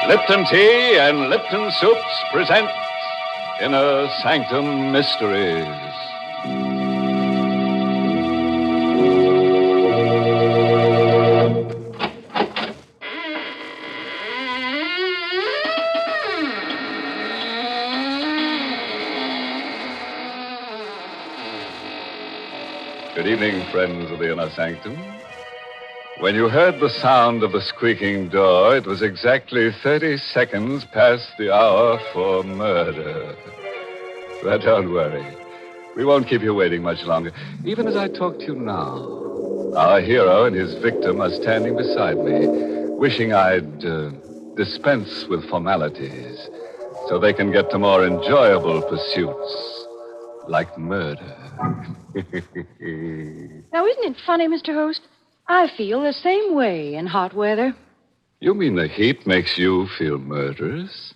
Lipton Tea and Lipton Soups present Inner Sanctum Mysteries. Good evening, friends of the Inner Sanctum. When you heard the sound of the squeaking door, it was exactly 30 seconds past the hour for murder. But don't worry. We won't keep you waiting much longer. Even as I talk to you now, our hero and his victim are standing beside me, wishing I'd dispense with formalities so they can get to more enjoyable pursuits, like murder. Now, isn't it funny, Mr. Host? I feel the same way in hot weather. You mean the heat makes you feel murderous?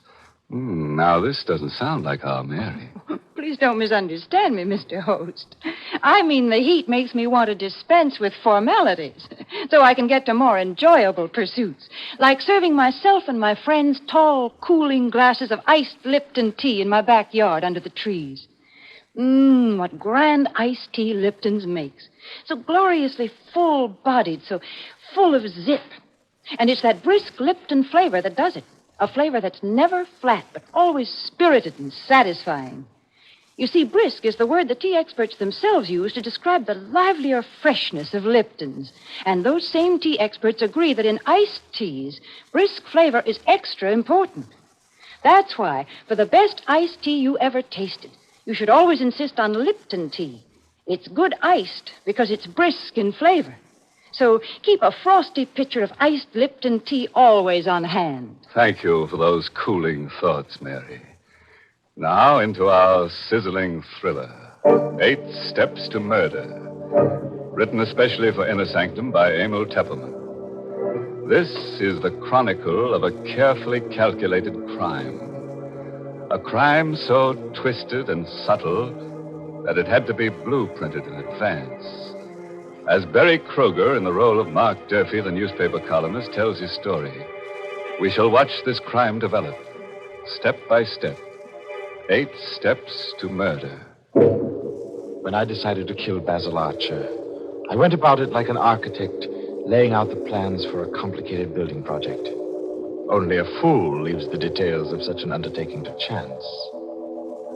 Now, this doesn't sound like our Mary. Please don't misunderstand me, Mr. Host. I mean the heat makes me want to dispense with formalities so I can get to more enjoyable pursuits, like serving myself and my friends tall, cooling glasses of iced Lipton tea in my backyard under the trees. What grand iced tea Lipton's makes. So gloriously full-bodied, so full of zip. And it's that brisk Lipton flavor that does it. A flavor that's never flat, but always spirited and satisfying. You see, brisk is the word the tea experts themselves use to describe the livelier freshness of Lipton's. And those same tea experts agree that in iced teas, brisk flavor is extra important. That's why, for the best iced tea you ever tasted, you should always insist on Lipton tea. It's good iced because it's brisk in flavor. So keep a frosty pitcher of iced Lipton tea always on hand. Thank you for those cooling thoughts, Mary. Now into our sizzling thriller, 8 Steps to Murder, written especially for Inner Sanctum by Emil Teppelman. This is the chronicle of a carefully calculated crime. A crime so twisted and subtle that it had to be blueprinted in advance. As Barry Kroger, in the role of Mark Durfee, the newspaper columnist, tells his story, we shall watch this crime develop, step by step. 8 Steps to Murder. When I decided to kill Basil Archer, I went about it like an architect, laying out the plans for a complicated building project. Only a fool leaves the details of such an undertaking to chance.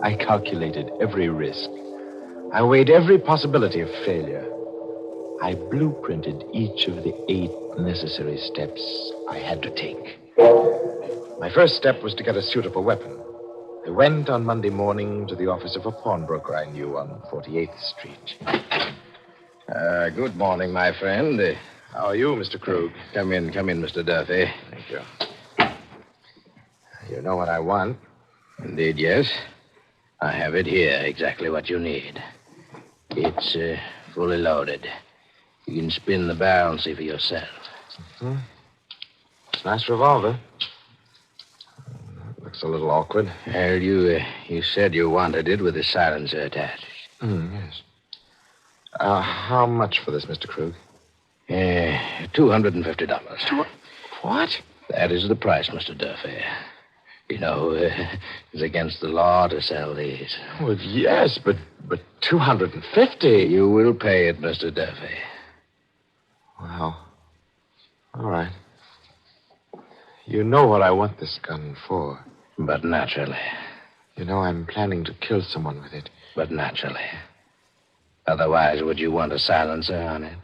I calculated every risk. I weighed every possibility of failure. I blueprinted each of the 8 necessary steps I had to take. My first step was to get a suitable weapon. I went on Monday morning to the office of a pawnbroker I knew on 48th Street. Good morning, my friend. How are you, Mr. Krug? Come in, Mr. Duffy. Thank you. You know what I want? Indeed, yes. I have it here, exactly what you need. It's fully loaded. You can spin the barrel and see for yourself. Mm-hmm. It's a nice revolver. Looks a little awkward. Well, you said you wanted it with a silencer attached. Yes. How much for this, Mr. Krug? $250. What? That is the price, Mr. Duffy. You know, it's against the law to sell these. Well, yes, but $250. You will pay it, Mr. Duffy. Wow. All right. You know what I want this gun for. But naturally. You know I'm planning to kill someone with it. But naturally. Otherwise, would you want a silencer on it?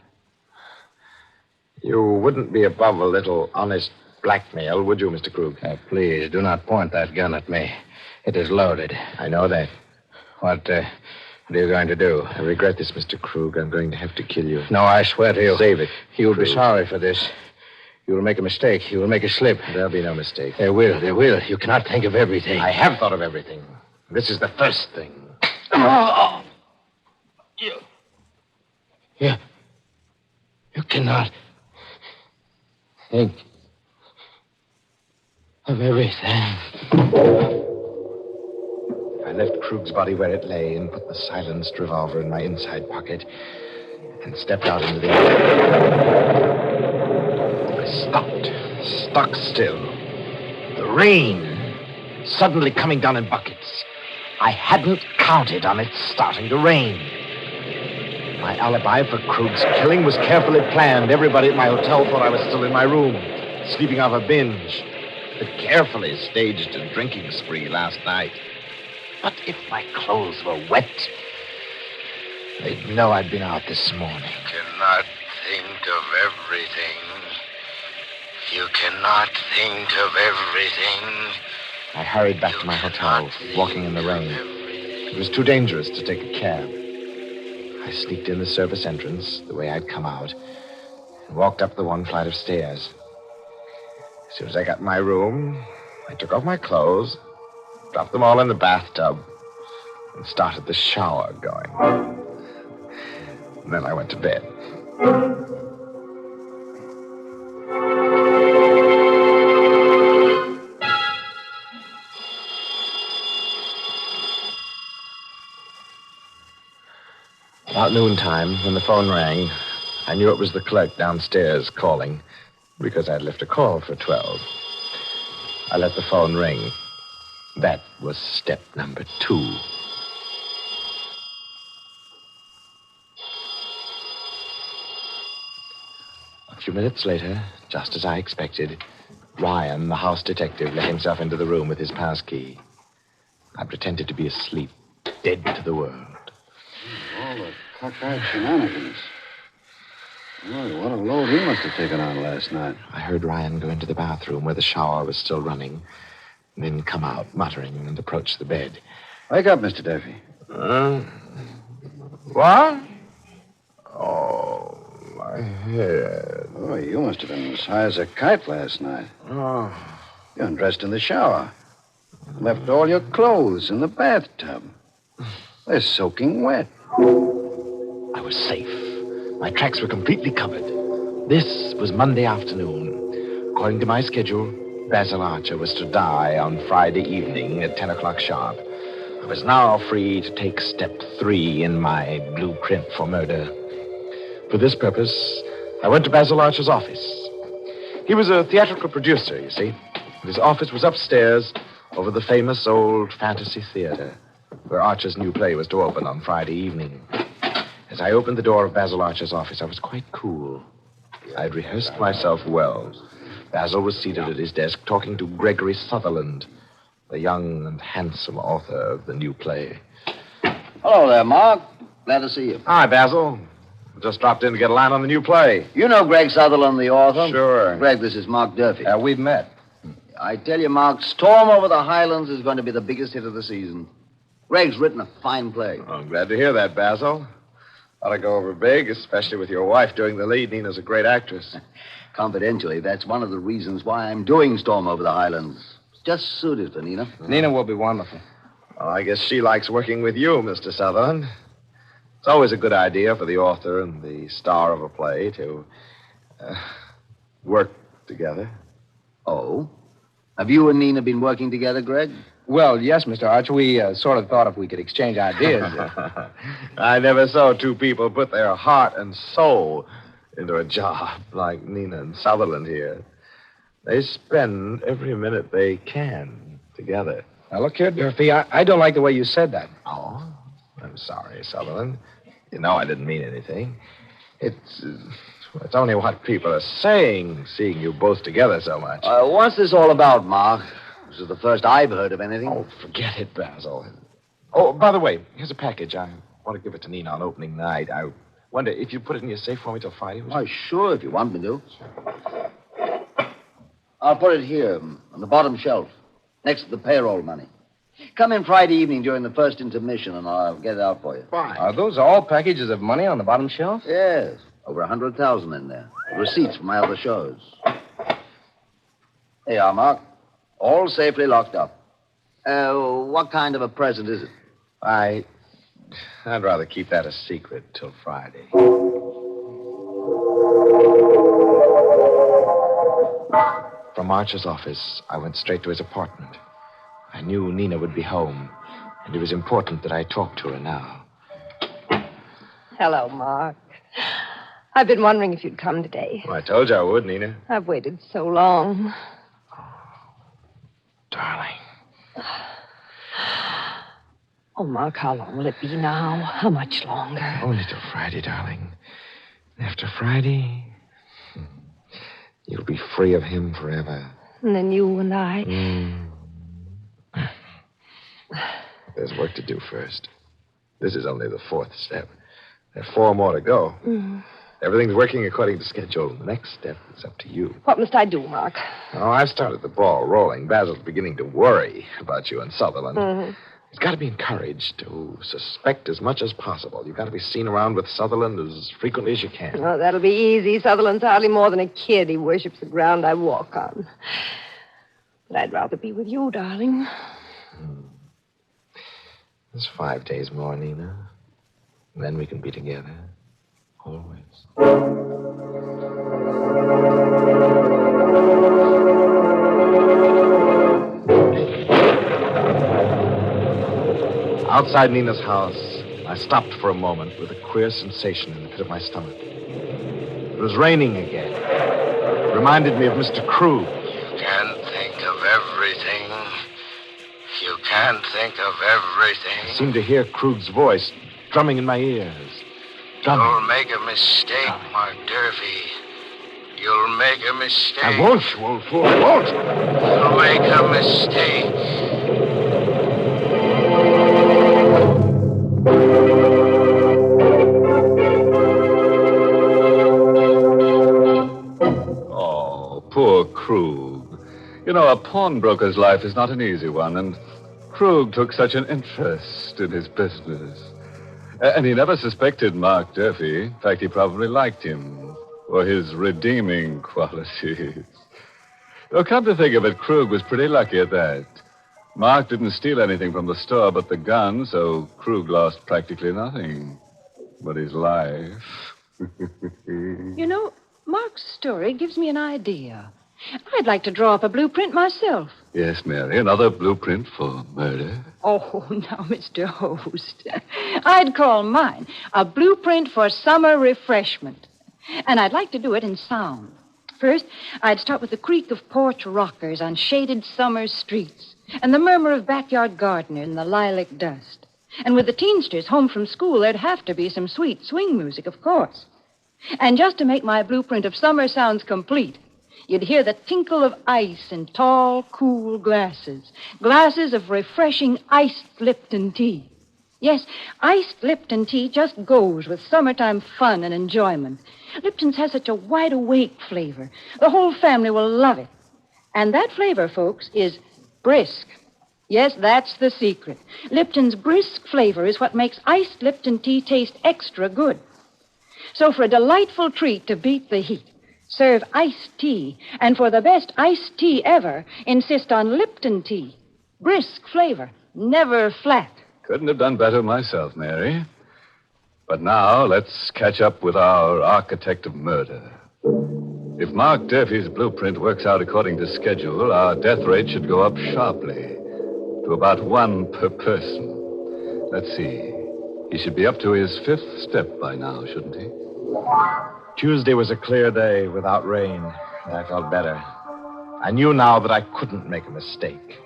You wouldn't be above a little honest blackmail, would you, Mr. Krug? Please, do not point that gun at me. It is loaded. I know that. What are you going to do? I regret this, Mr. Krug. I'm going to have to kill you. No, I swear to you. Save it. You'll be sorry for this. You will make a mistake. You will make a slip. There'll be no mistake. There will. You cannot think of everything. I have thought of everything. This is the first thing. You cannot think of everything. If I I left Krug's body where it lay and put the silenced revolver in my inside pocket and stepped out into the air. I stopped, stuck still. The rain suddenly coming down in buckets. I hadn't counted on it starting to rain. My alibi for Krug's killing was carefully planned. Everybody at my hotel thought I was still in my room, sleeping off a binge. I carefully staged a drinking spree last night. But if my clothes were wet, they'd know I'd been out this morning. You cannot think of everything. You cannot think of everything. I hurried back to my hotel, walking in the rain. It was too dangerous to take a cab. I sneaked in the service entrance, the way I'd come out, and walked up the one flight of stairs. As soon as I got in my room, I took off my clothes, dropped them all in the bathtub, and started the shower going. And then I went to bed. About noontime, when the phone rang, I knew it was the clerk downstairs calling, because I'd left a call for 12. I let the phone ring. That was step number 2. A few minutes later, just as I expected, Ryan, the house detective, let himself into the room with his pass key. I pretended to be asleep, dead to the world. All the cockeyed shenanigans. Boy, what a load he must have taken on last night. I heard Ryan go into the bathroom where the shower was still running, and then come out, muttering, and approach the bed. Wake up, Mr. Duffy. What? Oh, my head. Oh, you must have been as high as a kite last night. Oh. You undressed in the shower. Left all your clothes in the bathtub. They're soaking wet. I was safe. My tracks were completely covered. This was Monday afternoon. According to my schedule, Basil Archer was to die on Friday evening at 10 o'clock sharp. I was now free to take step 3 in my blueprint for murder. For this purpose, I went to Basil Archer's office. He was a theatrical producer, you see. His office was upstairs over the famous old Fantasy Theater, where Archer's new play was to open on Friday evening. As I opened the door of Basil Archer's office, I was quite cool. I'd rehearsed myself well. Basil was seated at his desk talking to Gregory Sutherland, the young and handsome author of the new play. Hello there, Mark. Glad to see you. Hi, Basil. Just dropped in to get a line on the new play. You know Greg Sutherland, the author? Sure. Greg, this is Mark Durfee. We've met. I tell you, Mark, Storm Over the Highlands is going to be the biggest hit of the season. Greg's written a fine play. Oh, I'm glad to hear that, Basil. Ought to go over big, especially with your wife doing the lead. Nina's a great actress. Confidentially, that's one of the reasons why I'm doing Storm Over the Highlands. It's just suited for Nina. Nina will be wonderful. Well, I guess she likes working with you, Mr. Sutherland. It's always a good idea for the author and the star of a play to work together. Oh? Have you and Nina been working together, Greg? Well, yes, Mr. Archer. We sort of thought if we could exchange ideas. I never saw two people put their heart and soul into a job like Nina and Sutherland here. They spend every minute they can together. Now, look here, Durfee, I don't like the way you said that. Oh, I'm sorry, Sutherland. You know I didn't mean anything. It's only what people are saying, seeing you both together so much. What's this all about, Mark? This is the first I've heard of anything. Oh, forget it, Basil. Oh, by the way, here's a package. I want to give it to Nina on opening night. I wonder if you put it in your safe for me till Friday. Why, sure, if you want me to. I'll put it here on the bottom shelf, next to the payroll money. Come in Friday evening during the first intermission, and I'll get it out for you. Fine. Are those all packages of money on the bottom shelf? Yes, over 100,000 in there. Receipts from my other shows. There you are, Mark. All safely locked up. What kind of a present is it? I'd rather keep that a secret till Friday. From Archer's office, I went straight to his apartment. I knew Nina would be home. And it was important that I talk to her now. Hello, Mark. I've been wondering if you'd come today. Well, I told you I would, Nina. I've waited so long. Darling. Oh, Mark, how long will it be now? How much longer? Only till Friday, darling. After Friday, you'll be free of him forever. And then you and I... There's work to do first. This is only the 4th step. There are 4 more to go. Everything's working according to schedule. The next step is up to you. What must I do, Mark? Oh, I've started the ball rolling. Basil's beginning to worry about you and Sutherland. He's got to be encouraged to suspect as much as possible. You've got to be seen around with Sutherland as frequently as you can. Oh, that'll be easy. Sutherland's hardly more than a kid. He worships the ground I walk on. But I'd rather be with you, darling. There's 5 days more, Nina. And then we can be together. Always. Outside Nina's house, I stopped for a moment with a queer sensation in the pit of my stomach. It was raining again. It reminded me of Mr. Krug. You can't think of everything. You can't think of everything. I seemed to hear Krug's voice drumming in my ears. Drumming. You'll make a mistake, Mark Durfee. You'll make a mistake. I won't, you old fool. I won't. You'll make a mistake. Oh, poor Krug. You know, a pawnbroker's life is not an easy one, and Krug took such an interest in his business. And he never suspected Mark Durfee. In fact, he probably liked him for his redeeming qualities. Well, come to think of it, Krug was pretty lucky at that. Mark didn't steal anything from the store but the gun, so Krug lost practically nothing but his life. You know, Mark's story gives me an idea. I'd like to draw up a blueprint myself. Yes, Mary, another blueprint for murder. Oh, now, Mr. Host. I'd call mine a blueprint for summer refreshment. And I'd like to do it in sound. First, I'd start with the creak of porch rockers on shaded summer streets and the murmur of backyard gardeners in the lilac dust. And with the teensters home from school, there'd have to be some sweet swing music, of course. And just to make my blueprint of summer sounds complete, you'd hear the tinkle of ice in tall, cool glasses. Glasses of refreshing iced Lipton tea. Yes, iced Lipton tea just goes with summertime fun and enjoyment. Lipton's has such a wide-awake flavor. The whole family will love it. And that flavor, folks, is brisk. Yes, that's the secret. Lipton's brisk flavor is what makes iced Lipton tea taste extra good. So for a delightful treat to beat the heat, serve iced tea. And for the best iced tea ever, insist on Lipton tea. Brisk flavor, never flat. Couldn't have done better myself, Mary. But now, let's catch up with our architect of murder. If Mark Durfee's blueprint works out according to schedule, our death rate should go up sharply to about 1 per person. Let's see. He should be up to his 5th step by now, shouldn't he? Tuesday was a clear day without rain, and I felt better. I knew now that I couldn't make a mistake.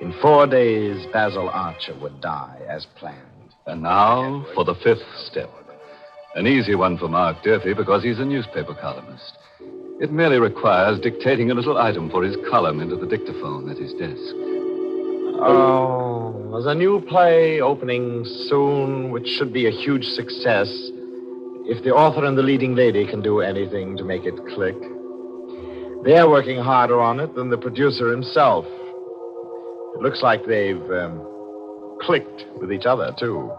In 4 days, Basil Archer would die as planned. And now for the 5th step. An easy one for Mark Durfee because he's a newspaper columnist. It merely requires dictating a little item for his column into the dictaphone at his desk. Oh, there's a new play opening soon, which should be a huge success if the author and the leading lady can do anything to make it click. They're working harder on it than the producer himself. It looks like they've clicked with each other, too.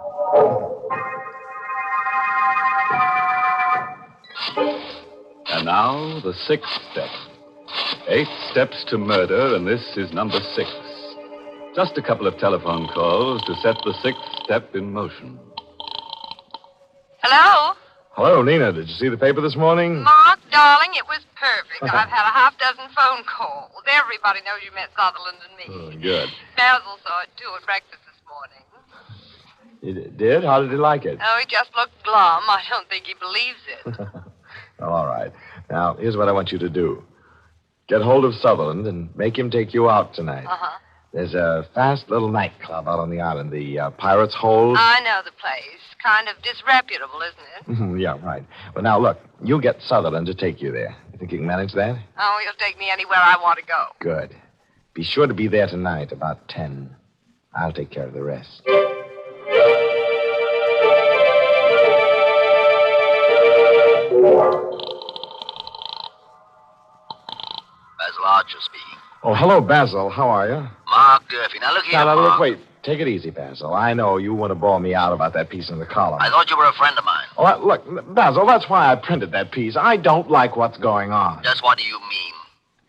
And now, the 6th step. 8 steps to murder, and this is number 6. Just a couple of telephone calls to set the 6th step in motion. Hello? Hello, Nina. Did you see the paper this morning? Mark, darling, it was perfect. I've had a half-dozen phone calls. Everybody knows you met Sutherland and me. Oh, good. Basil saw it, too, at breakfast this morning. You did? How did he like it? Oh, he just looked glum. I don't think he believes it. Oh, all right. Now, here's what I want you to do. Get hold of Sutherland and make him take you out tonight. Uh-huh. There's a fast little nightclub out on the island, the Pirate's Hold. I know the place. Kind of disreputable, isn't it? Yeah, right. Well, now, look, you get Sutherland to take you there. You think you can manage that? Oh, he'll take me anywhere I want to go. Good. Be sure to be there tonight about 10. I'll take care of the rest. Basil Archer speaking. Oh, hello, Basil. How are you? Mark Durfee. Now, look here, Now, Mark. look, wait. Take it easy, Basil. I know you want to bore me out about that piece in the column. I thought you were a friend of mine. Oh, look, Basil, that's why I printed that piece. I don't like what's going on. Just what do you mean?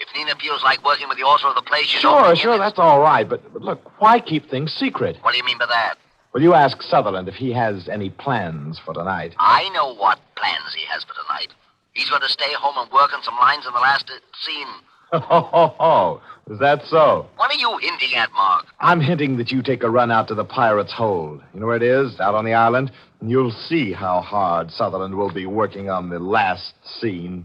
If Nina feels like working with the author of the play, she Sure, that's all right. But look, why keep things secret? What do you mean by that? Well, you ask Sutherland if he has any plans for tonight. I know what plans he has for tonight. He's going to stay home and work on some lines in the last scene. Oh, is that so? What are you hinting at, Mark? I'm hinting that you take a run out to the Pirate's Hold. You know where it is? Out on the island? And you'll see how hard Sutherland will be working on the last scene.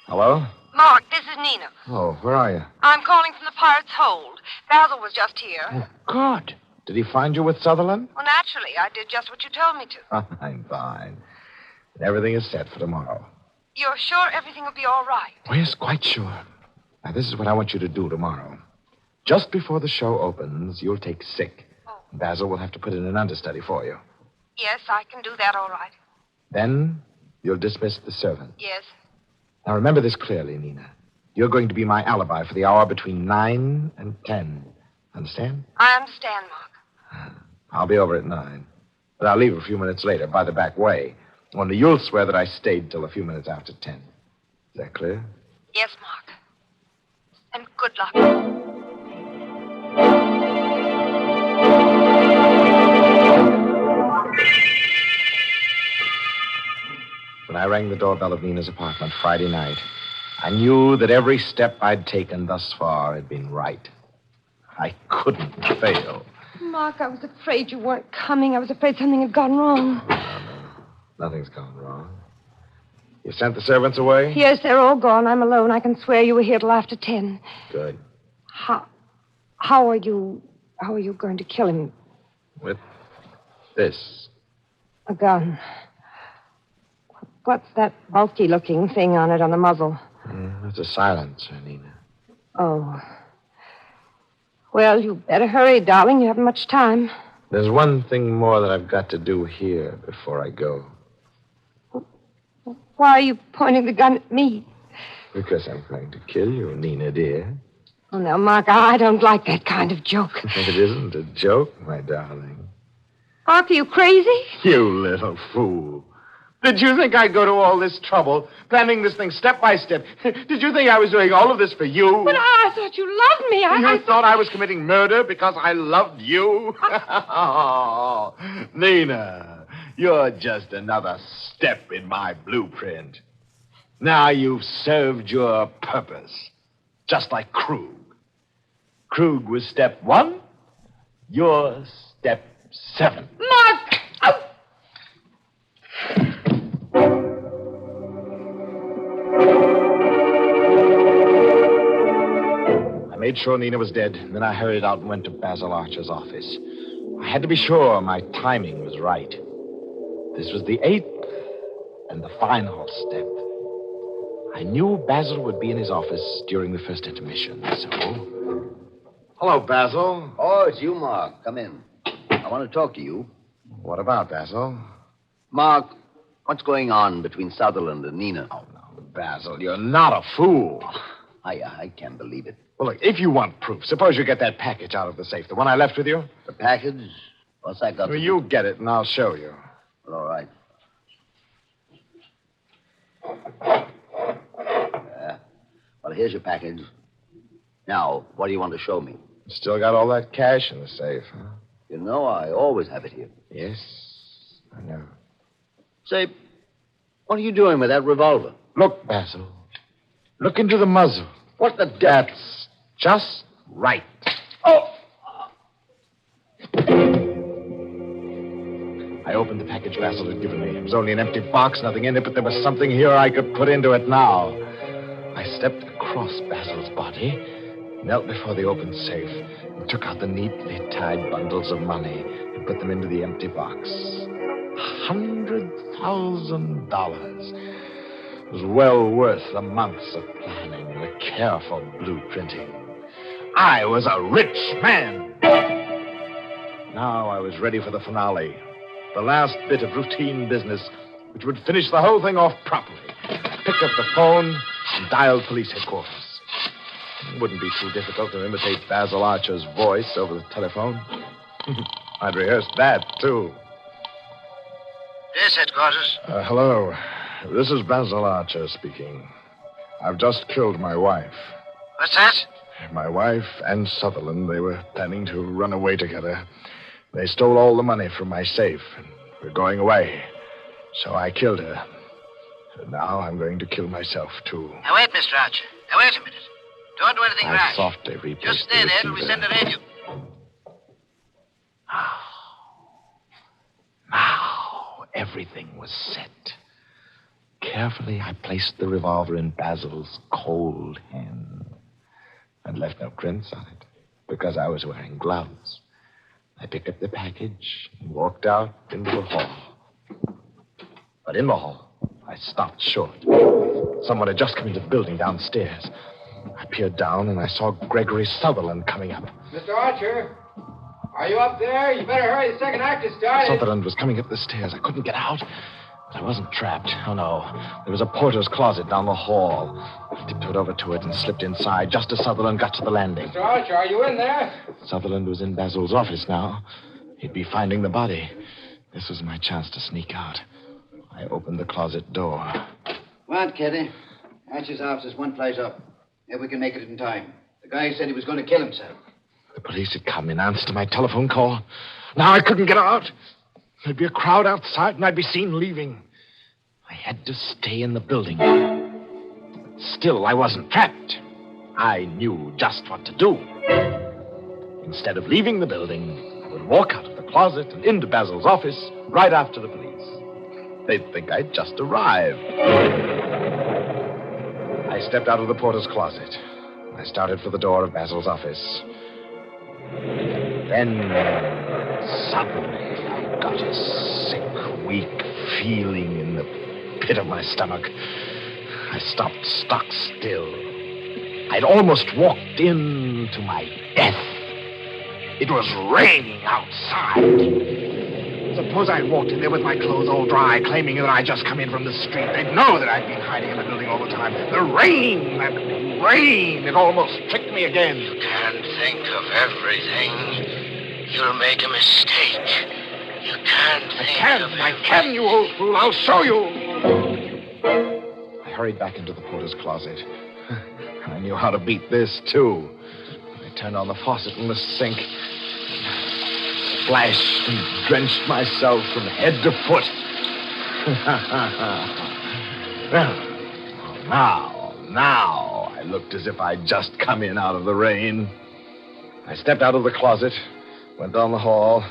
Hello? Mark, this is Nina. Oh, where are you? I'm calling from the Pirate's Hold. Basil was just here. Oh, good. Did he find you with Sutherland? Well, naturally, I did just what you told me to. Fine. Everything is set for tomorrow. You're sure everything will be all right? Oh, yes, quite sure. Now, this is what I want you to do tomorrow. Just before the show opens, you'll take sick. Oh. Basil will have to put in an understudy for you. Yes, I can do that all right. Then you'll dismiss the servant. Yes. Now, remember this clearly, Nina. You're going to be my alibi for the hour between 9 and 10. Understand? I understand, Mark. I'll be over at 9. But I'll leave a few minutes later by the back way. Only you'll swear that I stayed till a few minutes after 10. Is that clear? Yes, Mark. And good luck. When I rang the doorbell of Nina's apartment Friday night, I knew that every step I'd taken thus far had been right. I couldn't fail. Mark, I was afraid you weren't coming. I was afraid something had gone wrong. No, nothing's gone wrong. You sent the servants away? Yes, they're all gone. I'm alone. I can swear you were here till after 10. Good. How are you going to kill him? With this. A gun. What's that bulky-looking thing on it on the muzzle? It's a silencer, Nina. Oh. Well, you better hurry, darling. You haven't much time. There's one thing more that I've got to do here before I go. Why are you pointing the gun at me? Because I'm going to kill you, Nina, dear. Oh, now, Mark, I don't like that kind of joke. It isn't a joke, my darling. Mark, are you crazy? You little fool. Did you think I'd go to all this trouble, planning this thing step by step? Did you think I was doing all of this for you? But I thought you loved me. You thought I was committing murder because I loved you? Oh, Nina, you're just another step in my blueprint. Now you've served your purpose, just like Krug. Krug was step 1, you're step 7. Mark! Oh! I made sure Nina was dead, and then I hurried out and went to Basil Archer's office. I had to be sure my timing was right. This was the 8th and the final step. I knew Basil would be in his office during the first intermission, so... Hello, Basil. Oh, it's you, Mark. Come in. I want to talk to you. What about, Basil? Mark, what's going on between Sutherland and Nina? Oh, no, Basil, you're not a fool. I can't believe it. Well, look, if you want proof, suppose you get that package out of the safe, the one I left with you. The package? What's that got Well, to you get it, and I'll show you. Well, all right. Well, here's your package. Now, what do you want to show me? Still got all that cash in the safe, huh? You know I always have it here. Yes, I know. Say, What are you doing with that revolver? Look, Basil. Look into the muzzle. What the devil? That's just right. Oh! I opened the package Basil had given me. It was only an empty box, nothing in it, but there was something here I could put into it now. I stepped across Basil's body, knelt before the open safe, and took out the neatly tied bundles of money and put them into the empty box. $100,000. It was well worth the months of planning, the careful blueprinting. I was a rich man. Now I was ready for the finale. The last bit of routine business, which would finish the whole thing off properly. I picked up the phone and dialed police headquarters. It wouldn't be too difficult to imitate Basil Archer's voice over the telephone. I'd rehearsed that, too. Yes, headquarters. Hello. This is Basil Archer speaking. I've just killed my wife. What's that? My wife and Sutherland, they were planning to run away together. They stole all the money from my safe, and were going away. So I killed her. And now I'm going to kill myself, too. Now, wait, Mr. Archer. Now, wait a minute. Don't do anything I rash. softly replaced Just stay the there till we receiver. send a radio. Now, everything was set. Carefully, I placed the revolver in Basil's cold hand. I'd left no prints on it because I was wearing gloves. I picked up the package and walked out into the hall. But in the hall, I stopped short. Someone had just come into the building downstairs. I peered down and I saw Gregory Sutherland coming up. Mr. Archer, are you up there? You better hurry. The second act is started. Sutherland was coming up the stairs. I couldn't get out, but I wasn't trapped. Oh, no. There was a porter's closet down the hall. I tiptoed over to it and slipped inside just as Sutherland got to the landing. Mr. Archer, are you in there? Sutherland was in Basil's office now. He'd be finding the body. This was my chance to sneak out. I opened the closet door. Come on, Kitty. Archer's office is one flight up. Maybe we can make it in time. The guy said he was going to kill himself. The police had come in answer to my telephone call. Now I couldn't get out. There'd be a crowd outside, and I'd be seen leaving. I had to stay in the building. But still, I wasn't trapped. I knew just what to do. Instead of leaving the building, I would walk out of the closet and into Basil's office right after the police. They'd think I'd just arrived. I stepped out of the porter's closet. I started for the door of Basil's office. Then, suddenly, I got a sick, weak feeling in the pit of my stomach. I stopped stock still. I'd almost walked into my death. It was raining outside. Suppose I walked in there with my clothes all dry, claiming that I'd just come in from the street. They'd know that I'd been hiding in the building all the time. The rain, that rain, it almost tricked me again. You can't think of everything. You'll make a mistake. You can't think of everything. I can, you old fool. I'll show you. I hurried back into the porter's closet. I knew how to beat this, too. I turned on the faucet in the sink. Splashed and drenched myself from head to foot. Now, I looked as if I'd just come in out of the rain. I stepped out of the closet, went down the hall,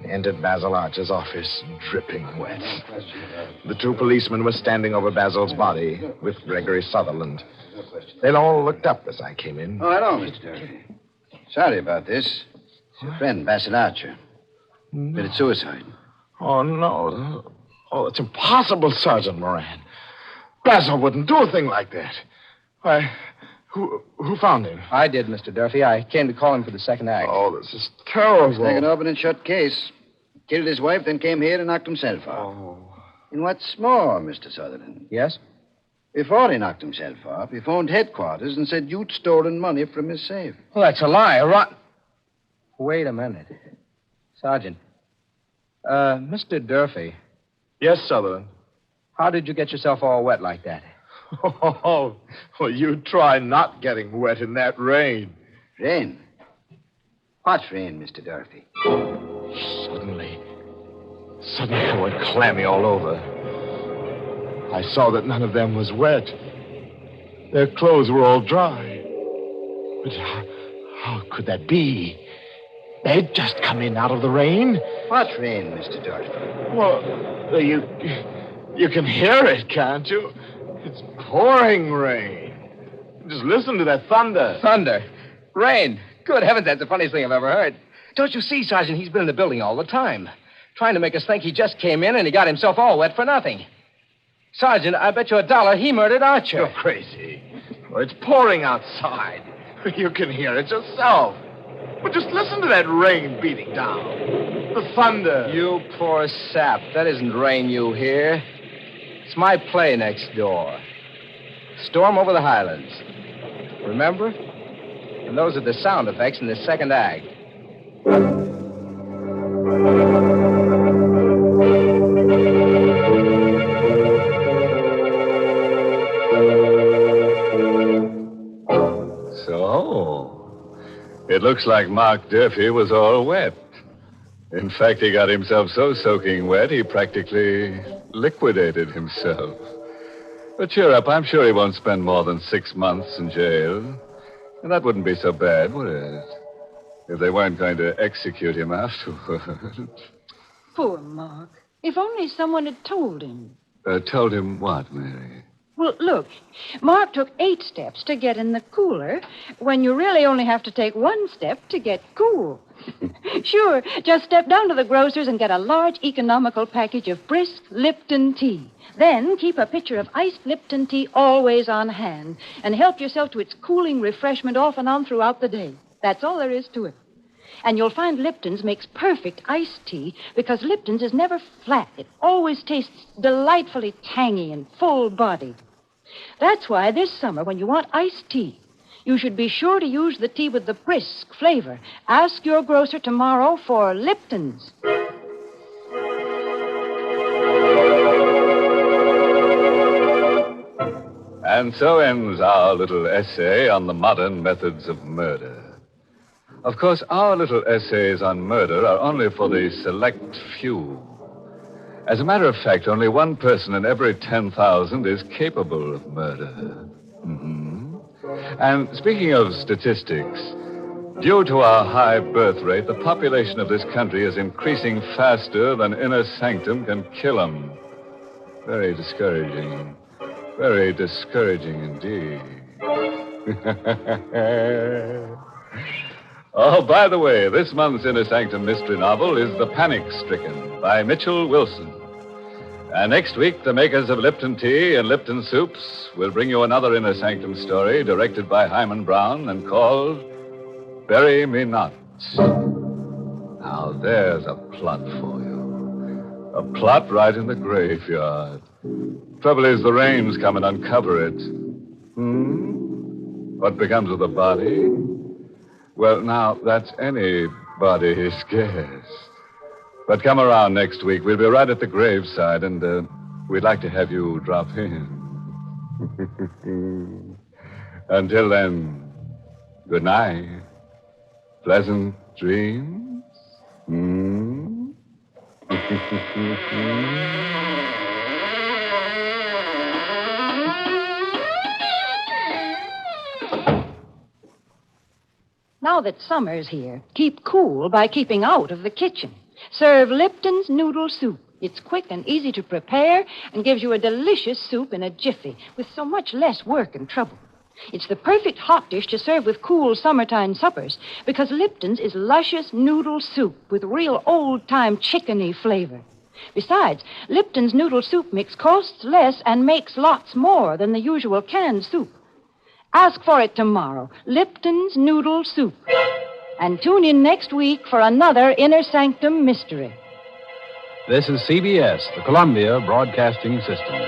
and entered Basil Archer's office, dripping wet. The two policemen were standing over Basil's body with Gregory Sutherland. They all looked up as I came in. Oh, hello, Mr. Durfee. Sorry about this. It's your friend, Basil Archer. Committed suicide. Oh, no. Oh, it's impossible, Sergeant Moran. Basil wouldn't do a thing like that. Why, who found him? I did, Mr. Durfee. I came to call him for the second act. Oh, this is terrible. It's like an open and shut case. Killed his wife, then came here and knocked himself off. Oh. And what's more, Mr. Sutherland, Yes? before he knocked himself off, he phoned headquarters and said you'd stolen money from his safe. Well, that's a lie. Wait a minute. Sergeant. Mr. Durfee, Yes, Sutherland. how did you get yourself all wet like that? Oh, well, you try not getting wet in that rain. Rain? What's rain, Mr. Durfee? Suddenly I went clammy all over. I saw that none of them was wet. Their clothes were all dry. But how could that be? They'd just come in out of the rain. What rain, Mr. Dorsey? Well, you can hear it, can't you? It's pouring rain. Just listen to that thunder. Thunder. Rain. Good heavens, that's the funniest thing I've ever heard. Don't you see, Sergeant, he's been in the building all the time, trying to make us think he just came in and he got himself all wet for nothing. Sergeant, I bet you $1 he murdered Archer. You're crazy. Well, it's pouring outside. You can hear it yourself. But just listen to that rain beating down. The thunder. You poor sap. That isn't rain you hear. It's my play next door. Storm over the Highlands. Remember? And those are the sound effects in the second act. So, it looks like Mark Durfee was all wet. In fact, he got himself so soaking wet, he practically liquidated himself. But cheer up, I'm sure he won't spend more than 6 months in jail. And that wouldn't be so bad, would it? If they weren't going to execute him afterward. Poor Mark. If only someone had told him. Told him what, Mary? Well, look, Mark took 8 steps to get in the cooler when you really only have to take 1 step to get cool. Sure, just step down to the grocer's and get a large economical package of brisk Lipton tea. Then keep a pitcher of iced Lipton tea always on hand and help yourself to its cooling refreshment off and on throughout the day. That's all there is to it. And you'll find Lipton's makes perfect iced tea because Lipton's is never flat. It always tastes delightfully tangy and full-bodied. That's why this summer, when you want iced tea, you should be sure to use the tea with the brisk flavor. Ask your grocer tomorrow for Lipton's. And so ends our little essay on the modern methods of murder. Of course, our little essays on murder are only for the select few. As a matter of fact, only 1 person in every 10,000 is capable of murder. Mm-hmm. And speaking of statistics, due to our high birth rate, the population of this country is increasing faster than inner sanctum can kill 'em. Very discouraging. Very discouraging indeed. Oh, by the way, this month's Inner Sanctum mystery novel is The Panic Stricken by Mitchell Wilson. And next week, the makers of Lipton Tea and Lipton Soups will bring you another Inner Sanctum story directed by Hyman Brown and called Bury Me Not. Now, there's a plot for you. A plot right in the graveyard. Trouble is, the rains come and uncover it. What becomes of the body? Well, now, that's anybody's guess. But come around next week. We'll be right at the graveside, and we'd like to have you drop in. Until then, good night. Pleasant dreams. Now that summer's here, keep cool by keeping out of the kitchen. Serve Lipton's noodle soup. It's quick and easy to prepare and gives you a delicious soup in a jiffy with so much less work and trouble. It's the perfect hot dish to serve with cool summertime suppers because Lipton's is luscious noodle soup with real old-time chickeny flavor. Besides, Lipton's noodle soup mix costs less and makes lots more than the usual canned soup. Ask for it tomorrow, Lipton's Noodle Soup. And tune in next week for another Inner Sanctum mystery. This is CBS, the Columbia Broadcasting System.